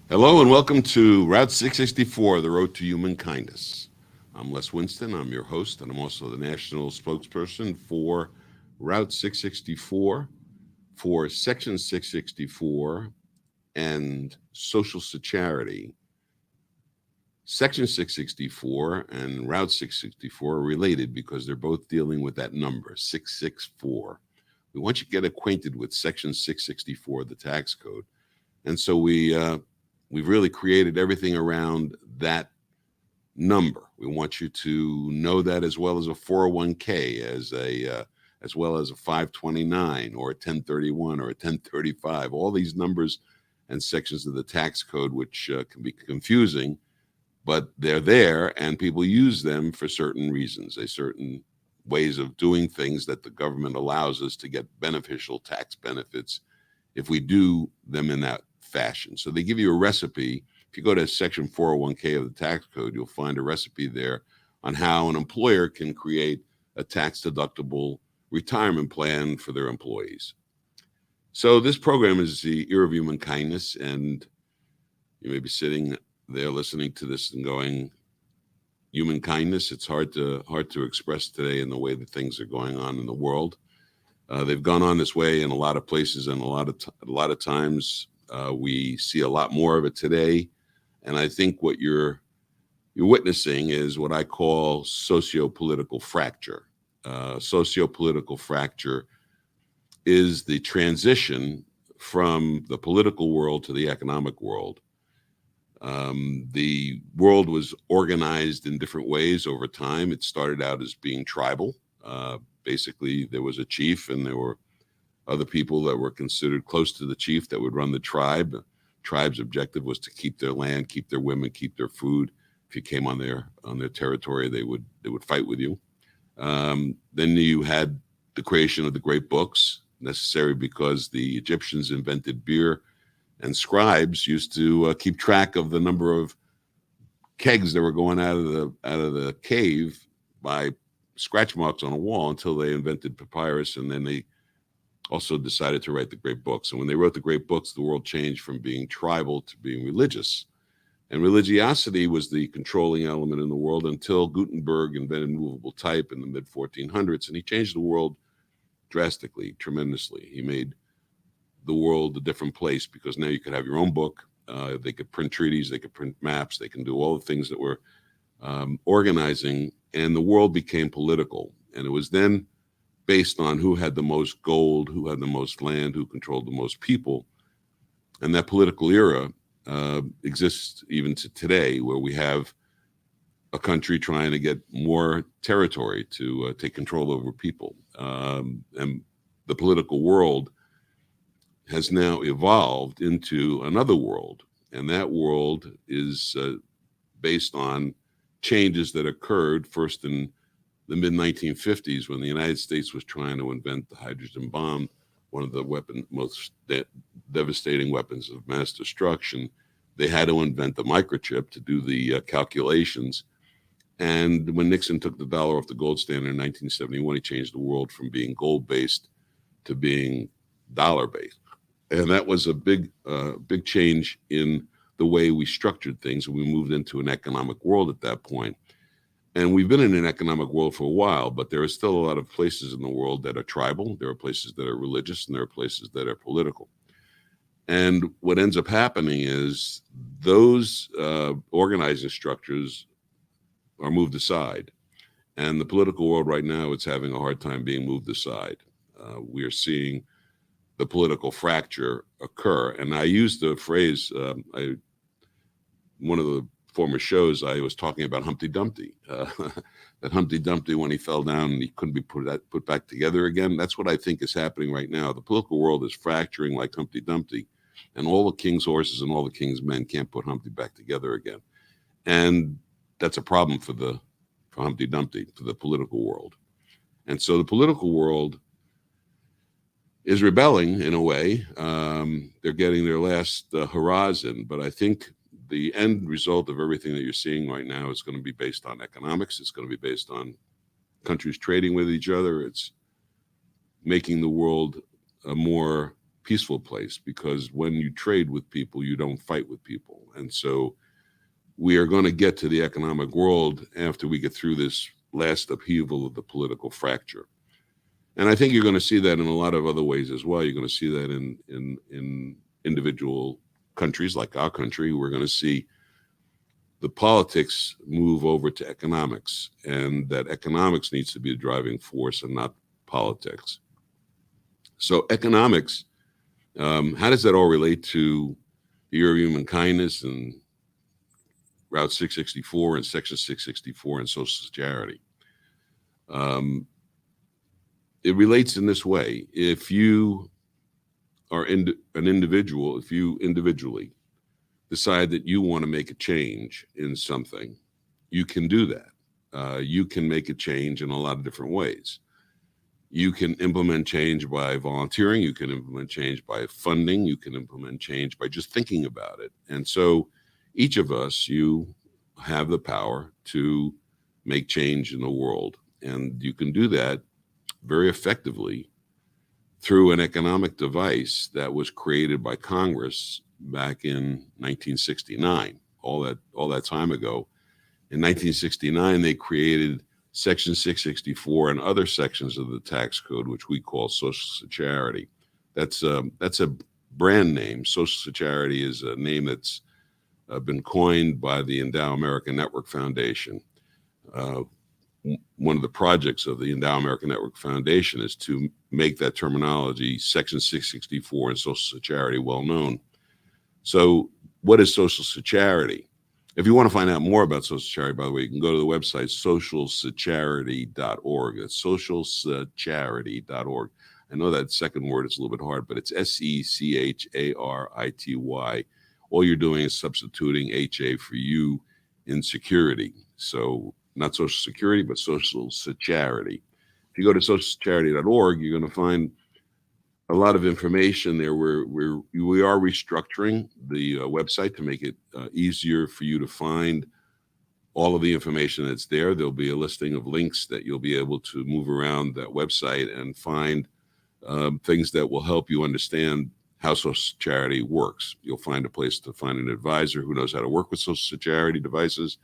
Hello and welcome to Route 664, the road to human kindness. I'm Les Winston. I'm your host, and I'm also the national spokesperson for Route 664, for Section 664, and Social Security. Section 664 and Route 664 are related because they're both dealing with that number, 664. We want you to get acquainted with Section 664 of the tax code. And so we've really created everything around that number. We want you to know that as well as a 401k, as well as a 529 or a 1031 or a 1035. All these numbers and sections of the tax code, which can be confusing, but they're there, and people use them for certain reasons. A certain ways of doing things that the government allows us to get beneficial tax benefits if we do them in that fashion. So they give you a recipe. If you go to section 401k of the tax code, you'll find a recipe there on how an employer can create a tax deductible retirement plan for their employees. So this program is the Year of Human Kindness, and you may be sitting there listening to this and going, human kindness, it's hard to express today in the way that things are going on in the world. They've gone on this way in a lot of places, and a lot of times we see a lot more of it today. And I think what you're witnessing is what I call socio-political fracture. Socio-political fracture is the transition from the political world to the economic world. The world was organized in different ways over time. It started out as being tribal. Basically, there was a chief, and there were other people that were considered close to the chief that would run the tribe. The tribe's objective was to keep their land, keep their women, keep their food. If you came on their territory, they would fight with you. Then you had the creation of the great books, necessary because the Egyptians invented beer, and scribes used to keep track of the number of kegs that were going out of the cave by scratch marks on a wall until they invented papyrus, and then they also decided to write the great books. And when they wrote the great books, the world changed from being tribal to being religious. And religiosity was the controlling element in the world until Gutenberg invented movable type in the mid 1400s, and he changed the world drastically, tremendously. He made the world a different place because now you could have your own book. They could print treaties, they could print maps, they can do all the things that were organizing, and the world became political. And it was then based on who had the most gold, who had the most land, who controlled the most people. And that political era exists even to today, where we have a country trying to get more territory to take control over people. And the political world has now evolved into another world. And that world is based on changes that occurred first in the mid 1950s when the United States was trying to invent the hydrogen bomb, one of the most devastating weapons of mass destruction. They had to invent the microchip to do the calculations. And when Nixon took the dollar off the gold standard in 1971, he changed the world from being gold-based to being dollar-based. And that was a big change in the way we structured things. We moved into an economic world at that point. And we've been in an economic world for a while, but there are still a lot of places in the world that are tribal. There are places that are religious, and there are places that are political. And what ends up happening is those organizing structures are moved aside. And the political world right now is having a hard time being moved aside. We are seeing the political fracture occur. And I used the phrase, one of the former shows, I was talking about Humpty Dumpty. That Humpty Dumpty, when he fell down and he couldn't be put back together again. That's what I think is happening right now. The political world is fracturing like Humpty Dumpty, and all the king's horses and all the king's men can't put Humpty back together again. And that's a problem for Humpty Dumpty, for the political world. And so the political world is rebelling in a way. They're getting their last hurrahs in, but I think the end result of everything that you're seeing right now is going to be based on economics. It's going to be based on countries trading with each other. It's making the world a more peaceful place, because when you trade with people, you don't fight with people. And so we are going to get to the economic world after we get through this last upheaval of the political fracture. And I think you're going to see that in a lot of other ways as well. You're going to see that in individual countries like our country. We're going to see the politics move over to economics, and that economics needs to be the driving force and not politics. So economics, how does that all relate to the Year of Human Kindness and Route 664 and Section 664 and Social Security? It relates in this way. If you are an individual, if you individually decide that you want to make a change in something, you can do that. You can make a change in a lot of different ways. You can implement change by volunteering. You can implement change by funding. You can implement change by just thinking about it. And so each of us, you have the power to make change in the world. And you can do that very effectively through an economic device that was created by Congress back in 1969, all that time ago. In 1969, they created Section 664 and other sections of the tax code, which we call Social Security. That's a brand name. Social Security is a name that's been coined by the Endow America Network Foundation. One of the projects of the Endow America Network Foundation is to make that terminology, Section 664 and Social Security, well known. So what is Social Security? If you want to find out more about Social Security, by the way, you can go to the website socialsecharity.org. That's socialsecharity.org. I know that second word is a little bit hard, but it's SECHARITY. All you're doing is substituting HA for U in security. So not Social Security, but Social Security. If you go to socialsecharity.org, you're going to find a lot of information there. We are restructuring the website to make it easier for you to find all of the information that's there. There'll be a listing of links that you'll be able to move around that website and find things that will help you understand how Social Security works. You'll find a place to find an advisor who knows how to work with Social Security devices.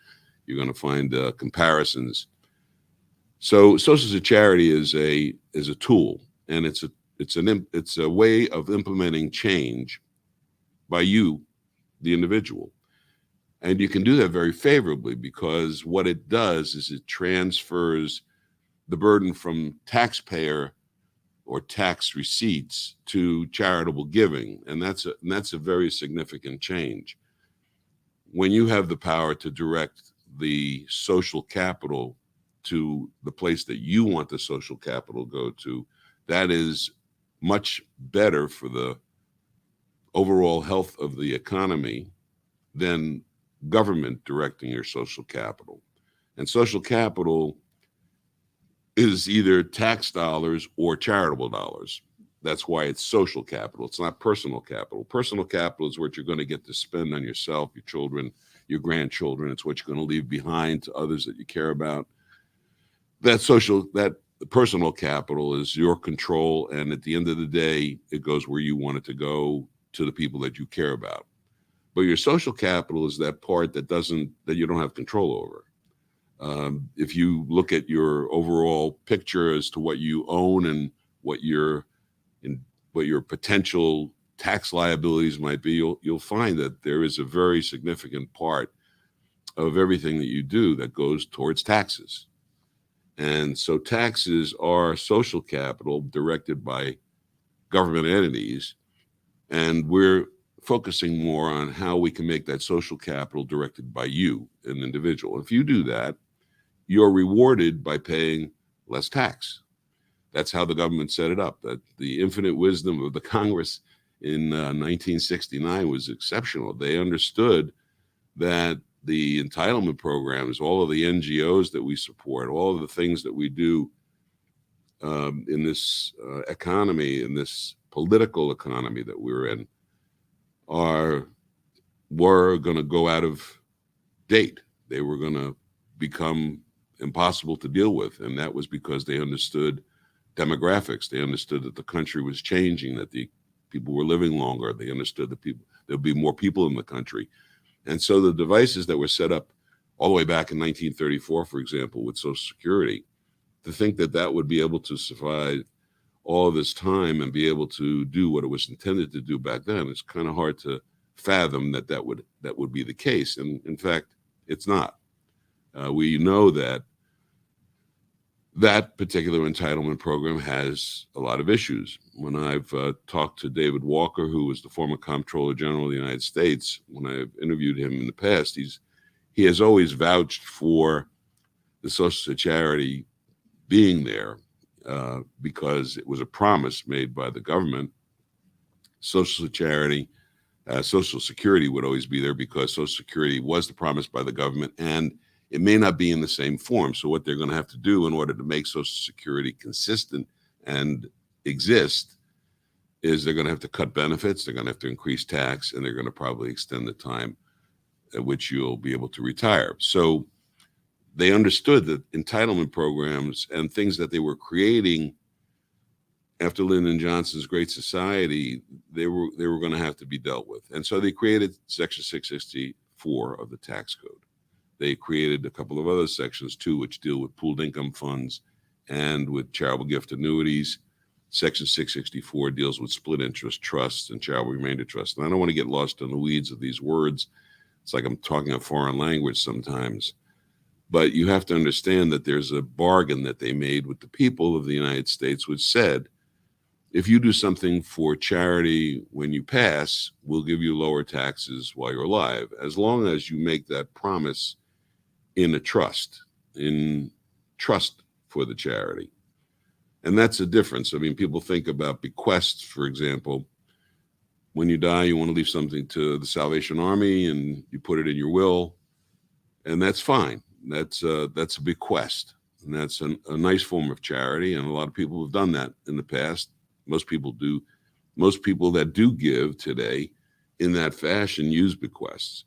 You're going to find comparisons. So Social Security is a tool, and it's a way of implementing change by you, the individual. And you can do that very favorably, because what it does is it transfers the burden from taxpayer or tax receipts to charitable giving. And that's a very significant change. When you have the power to direct the social capital to the place that you want the social capital go to, that is much better for the overall health of the economy than government directing your social capital. And social capital is either tax dollars or charitable dollars. That's why it's social capital. It's not personal capital. Personal capital is what you're going to get to spend on yourself, your children, your grandchildren. It's what you're going to leave behind to others that you care about. That personal capital is your control, and at the end of the day, it goes where you want it to go, to the people that you care about. But your social capital is that part that you don't have control over. If you look at your overall picture as to what you own and what your potential tax liabilities might be, you'll find that there is a very significant part of everything that you do that goes towards taxes. And so taxes are social capital directed by government entities, and we're focusing more on how we can make that social capital directed by you, an individual. If you do that, you're rewarded by paying less tax. That's how the government set it up. That the infinite wisdom of the Congress in 1969 was exceptional. They understood that the entitlement programs, all of the NGOs that we support, all of the things that we do in this economy, in this political economy that we're in, were going to go out of date. They were going to become impossible to deal with. And that was because they understood demographics. They understood that the country was changing, that the people were living longer. They understood that there'll be more people in the country. And so the devices that were set up all the way back in 1934, for example, with Social Security, to think that that would be able to survive all of this time and be able to do what it was intended to do back then, it's kind of hard to fathom that would be the case. And in fact, it's not. We know that that particular entitlement program has a lot of issues. When I've talked to David Walker, who was the former Comptroller General of the United States, when I've interviewed him in the past, he has always vouched for the Social Security being there because it was a promise made by the government. Social Security would always be there because Social Security was the promise by the government, and it may not be in the same form. So what they're going to have to do in order to make Social Security consistent and exist is they're going to have to cut benefits, they're going to have to increase tax, and they're going to probably extend the time at which you'll be able to retire. So they understood that entitlement programs and things that they were creating after Lyndon Johnson's Great Society, they were going to have to be dealt with. And so they created Section 664 of the tax code. They created a couple of other sections too, which deal with pooled income funds and with charitable gift annuities. Section 664 deals with split interest trusts and charitable remainder trusts. And I don't want to get lost in the weeds of these words. It's like I'm talking a foreign language sometimes. But you have to understand that there's a bargain that they made with the people of the United States, which said, if you do something for charity when you pass, we'll give you lower taxes while you're alive, as long as you make that promise in trust for the charity. And that's a difference. I mean, people think about bequests, for example. When you die, you want to leave something to the Salvation Army and you put it in your will, and that's fine. That's a bequest, and that's a nice form of charity, and a lot of people have done that in the past. Most people do. Most people that do give today in that fashion use bequests.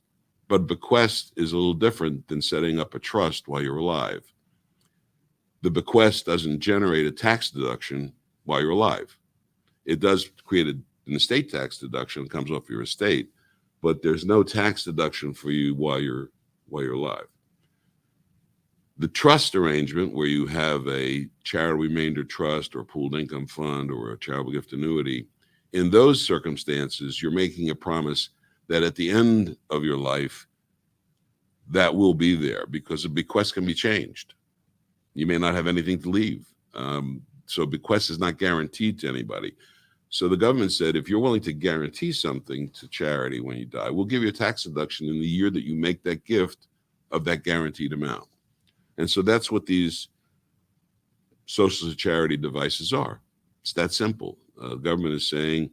But bequest is a little different than setting up a trust while you're alive. The bequest doesn't generate a tax deduction while you're alive. It does create an estate tax deduction, it comes off your estate, but there's no tax deduction for you while you're alive. The trust arrangement, where you have a charitable remainder trust or a pooled income fund or a charitable gift annuity, in those circumstances, you're making a promise that at the end of your life, that will be there, because a bequest can be changed. You may not have anything to leave. So bequest is not guaranteed to anybody. So the government said, if you're willing to guarantee something to charity when you die, we'll give you a tax deduction in the year that you make that gift of that guaranteed amount. And so that's what these social charity devices are. It's that simple. The government is saying,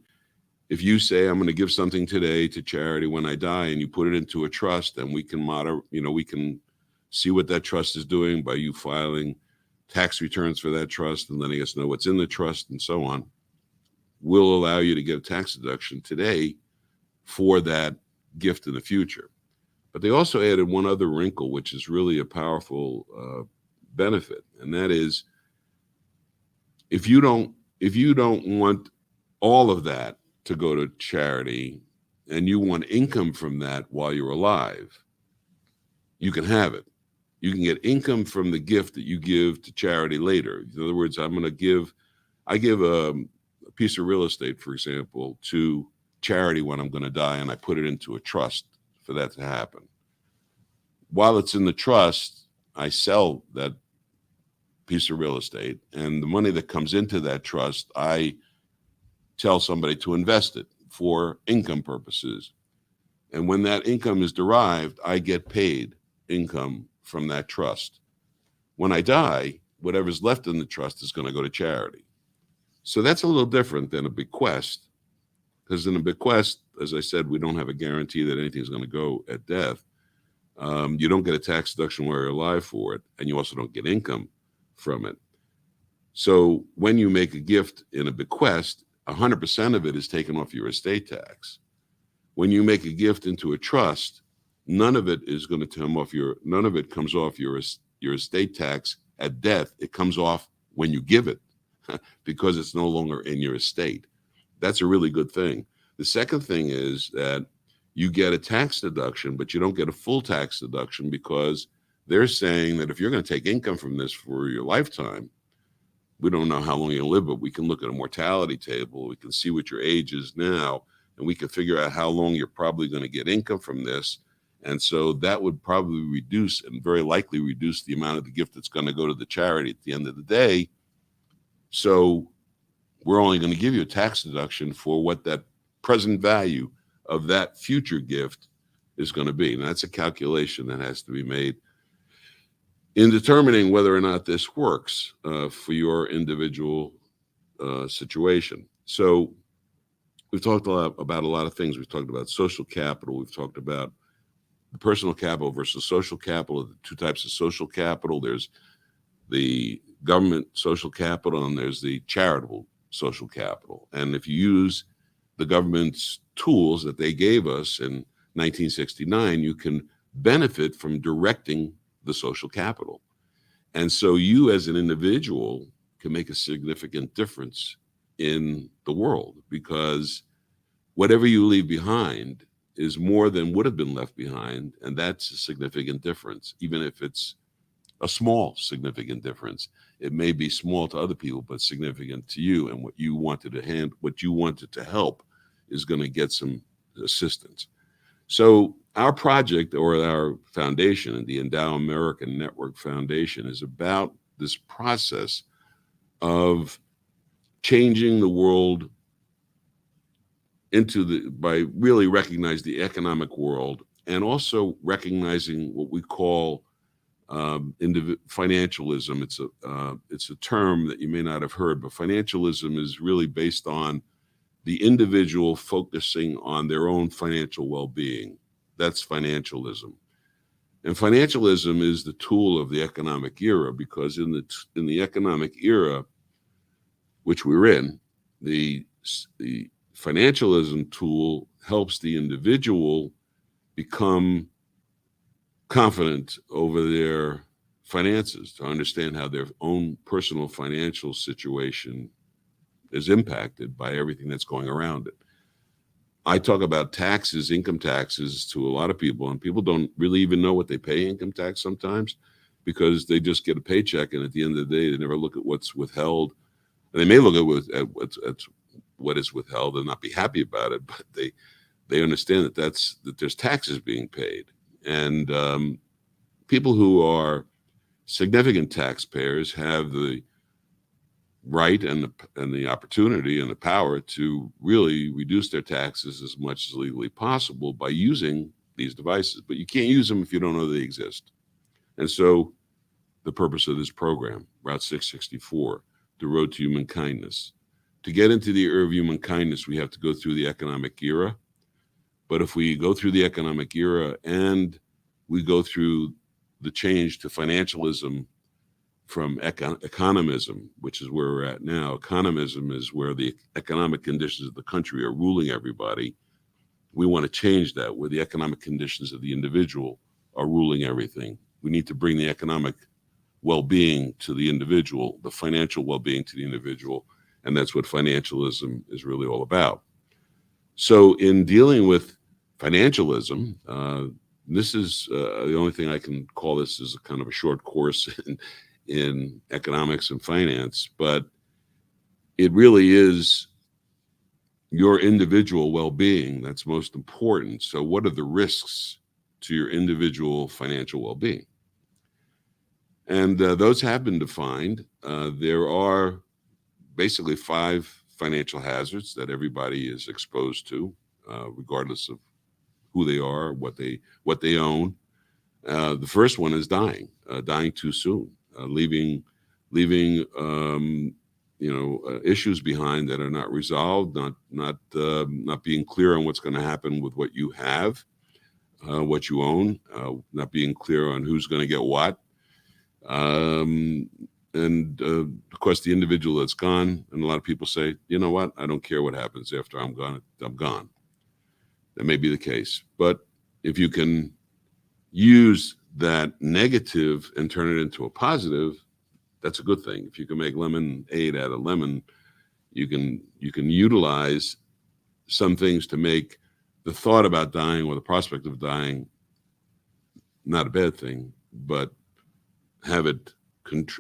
if you say, I'm going to give something today to charity when I die, and you put it into a trust, and we can see what that trust is doing by you filing tax returns for that trust and letting us know what's in the trust and so on, we'll allow you to get a tax deduction today for that gift in the future. But they also added one other wrinkle, which is really a powerful benefit, and that is, if you don't want all of that to go to charity and you want income from that while you're alive, you can have it. You can get income from the gift that you give to charity later. In other words, I give a piece of real estate, for example, to charity when I'm going to die, and I put it into a trust for that to happen. While it's in the trust, I sell that piece of real estate, and the money that comes into that trust, I tell somebody to invest it for income purposes. And when that income is derived, I get paid income from that trust. When I die, whatever's left in the trust is going to go to charity. So that's a little different than a bequest, because in a bequest, as I said, we don't have a guarantee that anything is going to go at death. You don't get a tax deduction while you're alive for it, and you also don't get income from it. So when you make a gift in a bequest, 100% of it is taken off your estate tax. When you make a gift into a trust, none of it comes off your estate tax at death. It comes off when you give it because it's no longer in your estate. That's a really good thing. The second thing is that you get a tax deduction, but you don't get a full tax deduction because they're saying that if you're going to take income from this for your lifetime, we don't know how long you'll live, but we can look at a mortality table. We can see what your age is now, and we can figure out how long you're probably going to get income from this. And so that would probably reduce, and very likely reduce, the amount of the gift that's going to go to the charity at the end of the day. So we're only going to give you a tax deduction for what that present value of that future gift is going to be. And that's a calculation that has to be made in determining whether or not this works for your individual situation. So we've talked about a lot of things. We've talked about social capital. We've talked about the personal capital versus social capital, the two types of social capital. There's the government social capital and there's the charitable social capital. And if you use the government's tools that they gave us in 1969, you can benefit from directing the social capital. And so you as an individual can make a significant difference in the world, because whatever you leave behind is more than would have been left behind. And that's a significant difference, even if it's a small significant difference. It may be small to other people, but significant to you. And what you wanted to help is going to get some assistance. So our project, or our foundation, the Endow American Network Foundation, is about this process of changing the world by really recognize the economic world, and also recognizing what we call financialism. It's a term that you may not have heard, but financialism is really based on the individual focusing on their own financial well-being. That's financialism. And financialism is the tool of the economic era, because in the economic era, which we're in, the financialism tool helps the individual become confident over their finances, to understand how their own personal financial situation is impacted by everything that's going around it. I talk about taxes, income taxes, to a lot of people, and people don't really even know what they pay income tax sometimes, because they just get a paycheck, and at the end of the day, they never look at what's withheld. And they may look at what is withheld and not be happy about it, but they understand that there's taxes being paid. And people who are significant taxpayers have the right and the opportunity and the power to really reduce their taxes as much as legally possible by using these devices. But you can't use them if you don't know they exist. And so the purpose of this program, Route 664, the Road to Human Kindness. To get into the era of human kindness, we have to go through the economic era. But if we go through the economic era and we go through the change to financialism from economism, which is where we're at now. Economism is where the economic conditions of the country are ruling everybody. We want to change that, where the economic conditions of the individual are ruling everything. We need to bring the economic well-being to the individual, the financial well-being to the individual, and that's what financialism is really all about. So in dealing with financialism, this is the only thing I can call this is a kind of a short course in economics and finance, but it really is your individual well-being that's most important. So what are the risks to your individual financial well-being? And those have been defined. There are basically 5 financial hazards that everybody is exposed to, regardless of who they are, what they own. The first one is dying too soon. Leaving issues behind that are not resolved, not being clear on what's going to happen with what you have, what you own, not being clear on who's going to get what, and of course the individual that's gone. And a lot of people say, you know what, I don't care what happens after I'm gone. I'm gone. That may be the case, but if you can use that negative and turn it into a positive, that's a good thing. If you can make lemonade out of lemon, You can utilize some things to make the thought about dying or the prospect of dying not a bad thing, but have it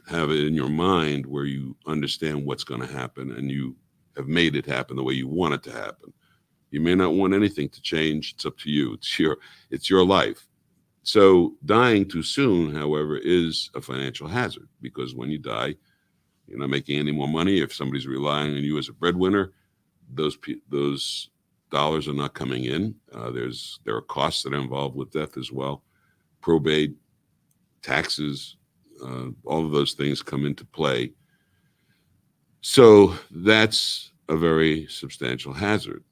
have it in your mind where you understand what's going to happen and you have made it happen the way you want it to happen. You may not want anything to change. It's up to you. It's your life. So dying too soon, however, is a financial hazard because when you die, you're not making any more money. If somebody's relying on you as a breadwinner, those dollars are not coming in. There are costs that are involved with death as well. Probate, taxes, all of those things come into play. So that's a very substantial hazard.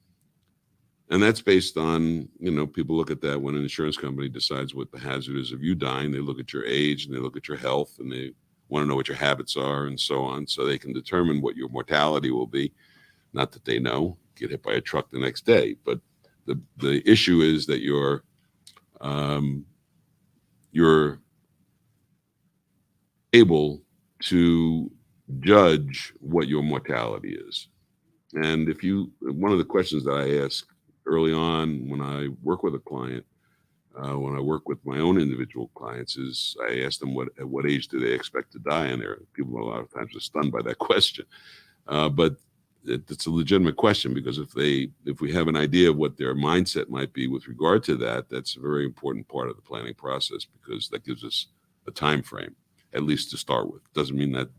And that's based on, people look at that when an insurance company decides what the hazard is of you dying. They look at your age and they look at your health and they want to know what your habits are and so on, so they can determine what your mortality will be. Not that they know, get hit by a truck the next day. But the issue is that you're able to judge what your mortality is. And one of the questions that I ask early on when I work with a client, when I work with my own individual clients, is I ask them at what age do they expect to die? And people a lot of times are stunned by that question. But it's a legitimate question because if we have an idea of what their mindset might be with regard to that, that's a very important part of the planning process because that gives us a time frame, at least to start with. Doesn't mean that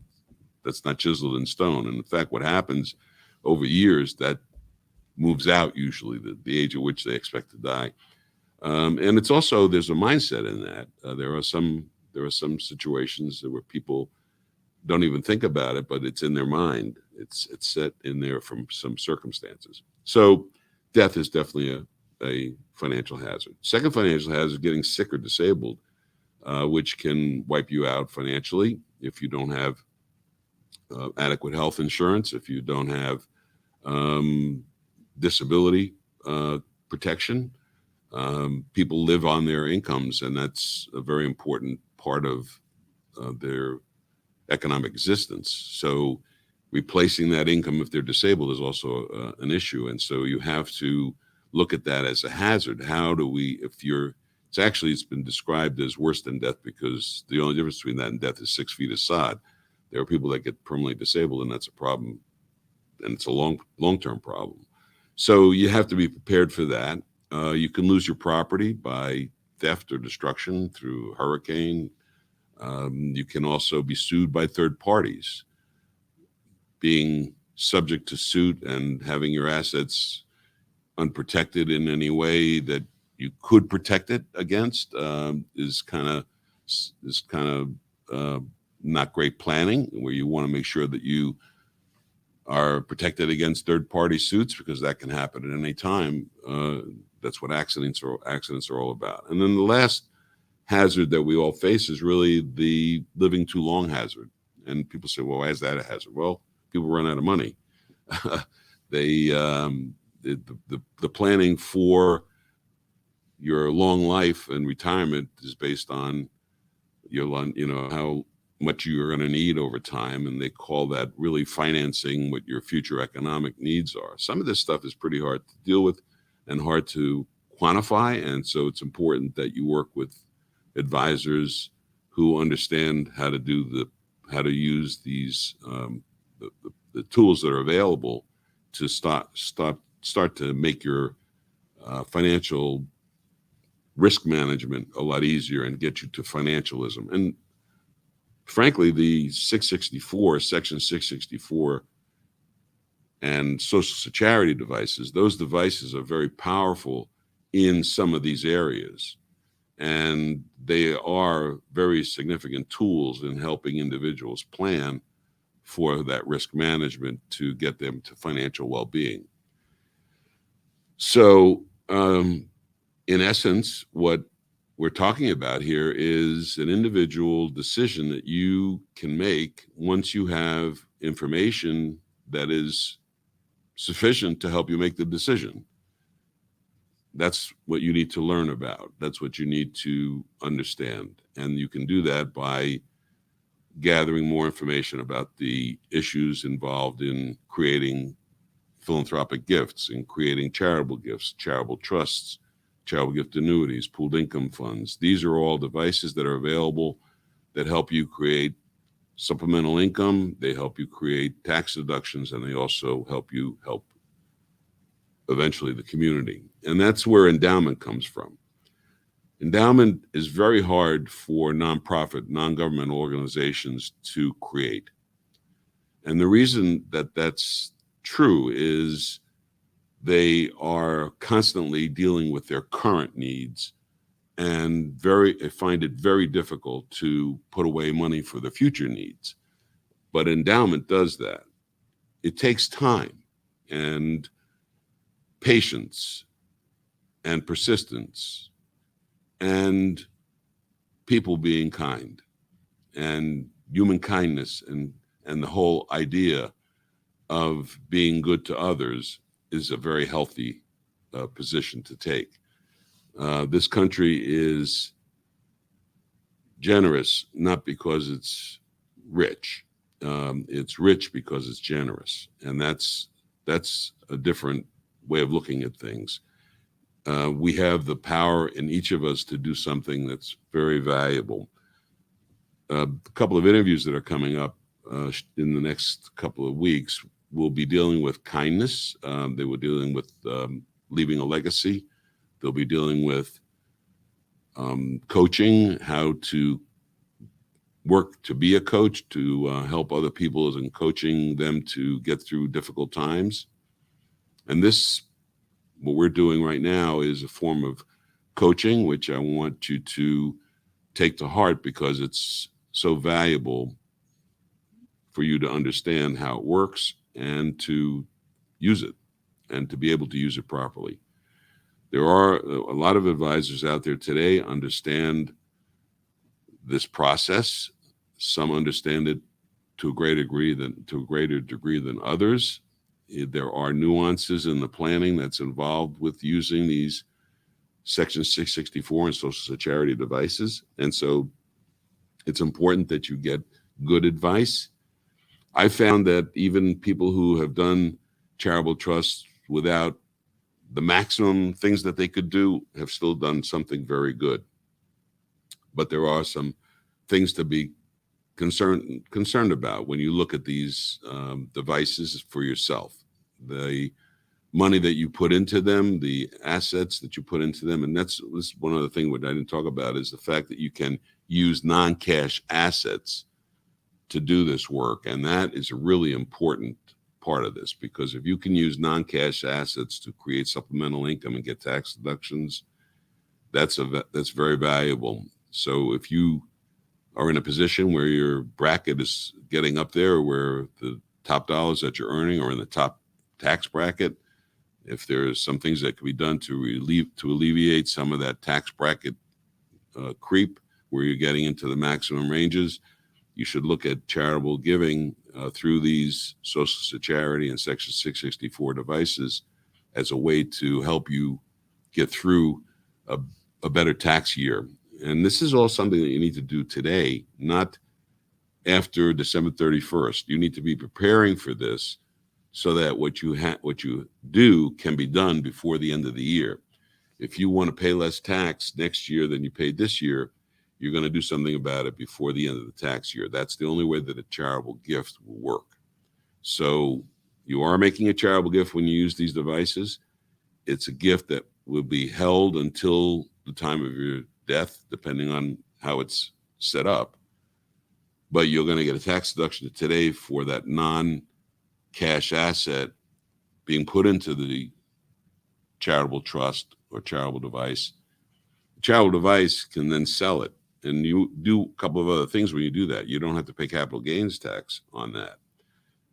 that's not chiseled in stone. And in fact, what happens over years, that moves out usually the age at which they expect to die. And it's also, there's a mindset in that. There are some situations where people don't even think about it, but it's in their mind. It's set in there from some circumstances. So death is definitely a financial hazard. Second financial hazard is getting sick or disabled, which can wipe you out financially if you don't have adequate health insurance, if you don't have disability protection. People live on their incomes, and that's a very important part of their economic existence. So replacing that income if they're disabled is also an issue. And so you have to look at that as a hazard. It's been described as worse than death because the only difference between that and death is 6 feet of sod. There are people that get permanently disabled, and that's a problem, and it's a long-term problem. So you have to be prepared for that. You can lose your property by theft or destruction through hurricane. You can also be sued by third parties. Being subject to suit and having your assets unprotected in any way that you could protect it against is kind of not great planning, where you want to make sure that you are protected against third-party suits because that can happen at any time. That's what accidents are all about. And then the last hazard that we all face is really the living too long hazard. And people say, well, why is that a hazard? Well, people run out of money. The planning for your long life and retirement is based on how much you're going to need over time, and they call that really financing what your future economic needs are. Some of this stuff is pretty hard to deal with and hard to quantify, and so it's important that you work with advisors who understand how to use these the tools that are available to start to make your financial risk management a lot easier and get you to financialism. And frankly, the Section 664 and Social Security devices, those devices are very powerful in some of these areas. And they are very significant tools in helping individuals plan for that risk management to get them to financial well-being. So, in essence, what we're talking about here is an individual decision that you can make once you have information that is sufficient to help you make the decision. That's what you need to learn about. That's what you need to understand. And you can do that by gathering more information about the issues involved in creating philanthropic gifts, in creating charitable gifts, charitable trusts, charitable gift annuities, pooled income funds. These are all devices that are available that help you create supplemental income. They help you create tax deductions, and they also help you help eventually the community. And that's where endowment comes from. Endowment is very hard for nonprofit, non-governmental organizations to create. And the reason that that's true is they are constantly dealing with their current needs and find it very difficult to put away money for the future needs. But endowment does that. It takes time and patience and persistence and people being kind and human kindness and the whole idea of being good to others is a very healthy position to take. This country is generous, not because it's rich. It's rich because it's generous, and that's a different way of looking at things. We have the power in each of us to do something that's very valuable. A couple of interviews that are coming up in the next couple of weeks will be dealing with kindness. They were dealing with leaving a legacy. They'll be dealing with coaching, how to work to be a coach, to help other people and coaching them to get through difficult times. And this, what we're doing right now, is a form of coaching, which I want you to take to heart because it's so valuable for you to understand how it works and to use it and to be able to use it properly. There are a lot of advisors out there today understand this process. Some understand it to a greater degree than others. There are nuances in the planning that's involved with using these Section 664 and Social Security devices. And so it's important that you get good advice. I found that even people who have done charitable trusts without the maximum things that they could do have still done something very good. But there are some things to be concerned about when you look at these devices for yourself. The money that you put into them, the assets that you put into them, and that's one other thing that I didn't talk about is the fact that you can use non-cash assets to do this work, and that is a really important part of this, because if you can use non-cash assets to create supplemental income and get tax deductions, that's very valuable. So if you are in a position where your bracket is getting up there, where the top dollars that you're earning are in the top tax bracket, if there's some things that can be done to alleviate some of that tax bracket creep, where you're getting into the maximum ranges, you should look at charitable giving through these Social Security and Section 664 devices as a way to help you get through a better tax year. And this is all something that you need to do today, not after December 31st. You need to be preparing for this so that what you do can be done before the end of the year. If you want to pay less tax next year than you paid this year, you're going to do something about it before the end of the tax year. That's the only way that a charitable gift will work. So you are making a charitable gift when you use these devices. It's a gift that will be held until the time of your death, depending on how it's set up. But you're going to get a tax deduction today for that non-cash asset being put into the charitable trust or charitable device. The charitable device can then sell it. And you do a couple of other things when you do that. You don't have to pay capital gains tax on that.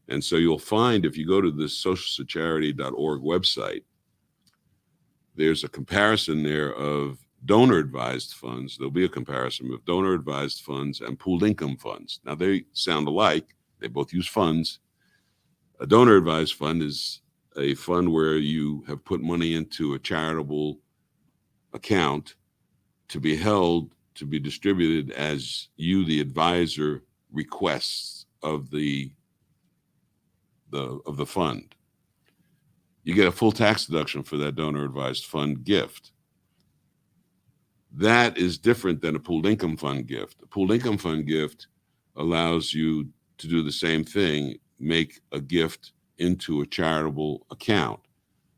And so you'll find if you go to the socialsecurity.org website, there's a comparison there of donor-advised funds. There'll be a comparison of donor-advised funds and pooled income funds. Now, they sound alike. They both use funds. A donor-advised fund is a fund where you have put money into a charitable account to be held, to be distributed as you, the advisor, requests of the fund. You get a full tax deduction for that donor advised fund gift. That is different than a pooled income fund gift. A pooled income fund gift allows you to do the same thing, make a gift into a charitable account.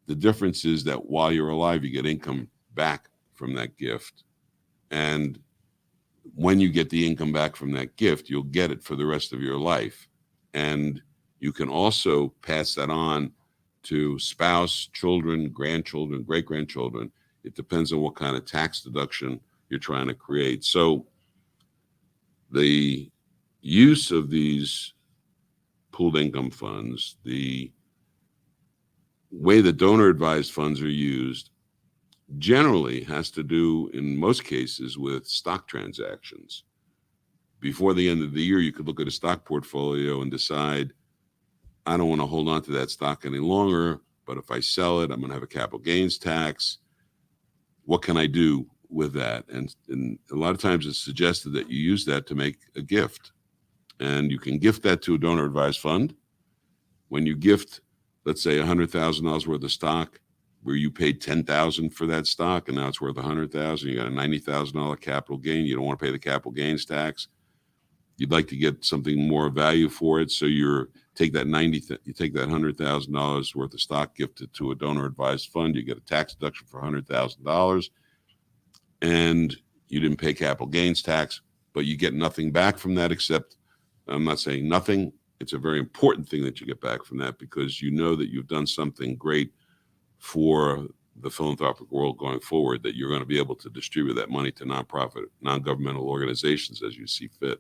The difference is that while you're alive, you get income back from that gift. And when you get the income back from that gift, you'll get it for the rest of your life. And you can also pass that on to spouse, children, grandchildren, great-grandchildren. It depends on what kind of tax deduction you're trying to create. So the use of these pooled income funds, the way the donor advised funds are used, generally has to do, in most cases, with stock transactions. Before the end of the year, you could look at a stock portfolio and decide, I don't want to hold on to that stock any longer, but if I sell it, I'm going to have a capital gains tax. What can I do with that? And a lot of times it's suggested that you use that to make a gift. And you can gift that to a donor advised fund. When you gift, let's say, $100,000 worth of stock, where you paid $10,000 for that stock and now it's worth $100,000, you got a $90,000 capital gain. You don't want to pay the capital gains tax. You'd like to get something more value for it, so you take that $100,000 worth of stock gifted to a donor advised fund. You get a tax deduction for $100,000, and you didn't pay capital gains tax, but you get nothing back from that except, I'm not saying nothing, it's a very important thing that you get back from that, because you know that you've done something great for the philanthropic world going forward, that you're going to be able to distribute that money to nonprofit, non-governmental organizations as you see fit.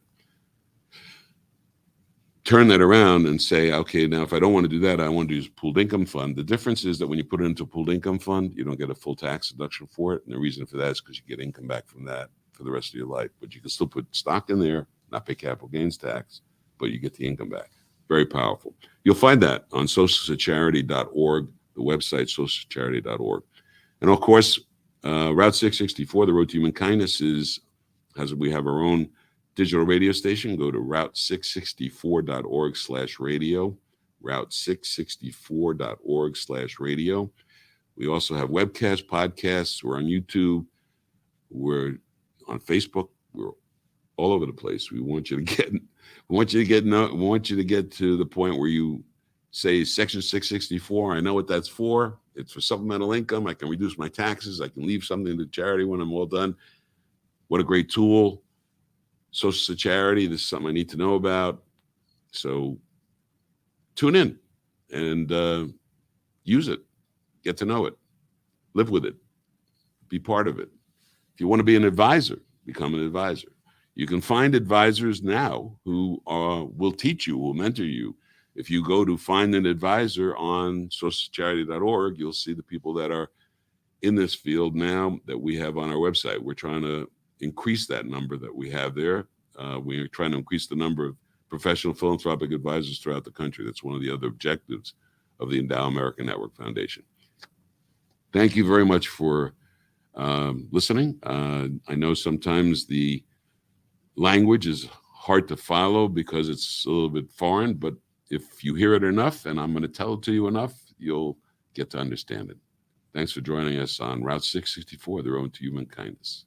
Turn that around and say, okay, now if I don't want to do that, I want to use a pooled income fund. The difference is that when you put it into a pooled income fund, you don't get a full tax deduction for it. And the reason for that is because you get income back from that for the rest of your life. But you can still put stock in there, not pay capital gains tax, but you get the income back. Very powerful. You'll find that on socialcharity.org, the website socialcharity.org. And of course, Route 664, the Road to Human Kindness, we have our own digital radio station. Go to route664.org/radio, route664.org/radio. We also have webcasts, podcasts. We're on YouTube. We're on Facebook. We're all over the place. We want you to get to the point where you say Section 664. I know what that's for. It's for supplemental income. I can reduce my taxes. I can leave something to charity when I'm all done. What a great tool. Social Charity, this is something I need to know about. So tune in and use it. Get to know it. Live with it. Be part of it. If you want to be an advisor, become an advisor. You can find advisors now who will teach you, will mentor you. If you go to find an advisor on socialcharity.org, you'll see the people that are in this field now that we have on our website. We're trying to increase that number that we have there. We're trying to increase the number of professional philanthropic advisors throughout the country. That's one of the other objectives of the Endow America Network Foundation. Thank you very much for listening. I know sometimes the language is hard to follow because it's a little bit foreign, but if you hear it enough, and I'm going to tell it to you enough, you'll get to understand it. Thanks for joining us on Route 664, the Road to Human Kindness.